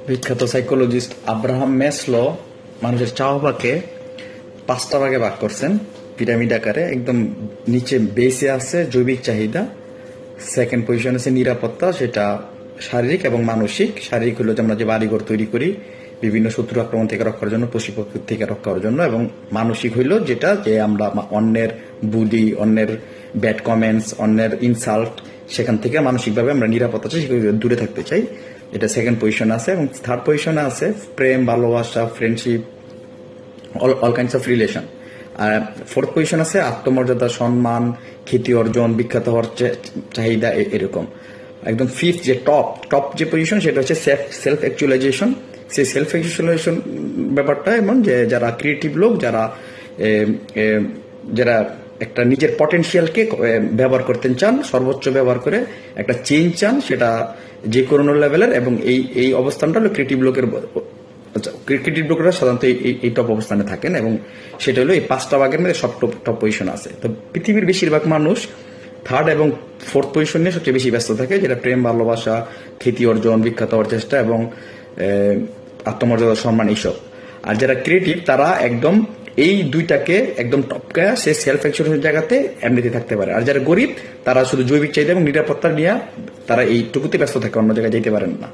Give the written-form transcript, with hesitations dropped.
বিখ্যাত psychologist Abraham Maslow মানুষের চাওয়াকে 5টা ভাগে ভাগ করছেন পিরামিড আকারে। একদম নিচে বেসে আছে জৈবিক চাহিদা, সেকেন্ড পজিশন আছে নিরাপত্তা, সেটা শারীরিক এবং মানসিক। শারীরিক হলো যে আমরা যে বাড়িঘর তৈরি করি বিভিন্ন শত্রু আক্রমণ থেকে রক্ষার জন্য, পশুপক্ষী থেকে রক্ষার জন্য, এবং মানসিক হইলো যেটা যে আমরা অন্যের বুদ্ধি, অন্যের ব্যাড কমেন্টস, অন্যের ইনসাল্ট, সেখান থেকে মানসিকভাবে আমরা নিরাপত্তা চাই, সেগুলো দূরে থাকতে চাই। এটা সেকেন্ড পজিশনে আছে। এবং থার্ড পজিশনে আছে প্রেম, ভালোবাসা, friendship, all kinds of relation. আর ফোর্থ পজিশন আছে আত্মমর্যাদা, সম্মান, খ্যাতি অর্জন, বিখ্যাত হওয়ার চাহিদা, এরকম। একদম ফিফথ যে টপ যে পজিশন সেটা হচ্ছে সেলফ অ্যাকচুয়ালাইজেশন। সেই সেলফ অ্যাকচুয়ালাইজেশন ব্যাপারটা এমন যে যারা ক্রিয়েটিভ লোক, যারা একটা নিজের পটেনশিয়ালকে ব্যবহার করতে চান, সর্বোচ্চ ব্যবহার করে একটা চেঞ্জ চান, সেটা যে কোনো লেভেলের। এবং এই অবস্থানটা হলো ক্রিয়েটিভ লোকের। আচ্ছা, ক্রিকেটিভ লোকেরা সাধারণত এই টপ অবস্থানে থাকেন, এবং সেটা হলো এই 5টা ভাগের মধ্যে সব টপ পজিশন আছে। তো পৃথিবীর বেশিরভাগ মানুষ থার্ড এবং ফোর্থ পজিশন নিয়ে সবচেয়ে বেশি ব্যস্ত থাকে, যেটা প্রেম, ভালোবাসা, খ্যাতি অর্জন, বিখ্যাত হওয়ার চেষ্টা এবং আত্মমর্যাদা, সম্মান, এইসব। আর যারা ক্রিয়েটিভ তারা একদম এই দুইটাকে একদম টপকা সে সেলফ অ্যাকচুয়ালাইজেশন জায়গাতে এমনিতে থাকতে পারে। আর যারা গরিব তারা শুধু জৈবিক চাহিদা এবং নিরাপত্তা নিয়ে তারা এইটুকুতে ব্যস্ত থাকে, অন্য জায়গায় যেতে পারেন না।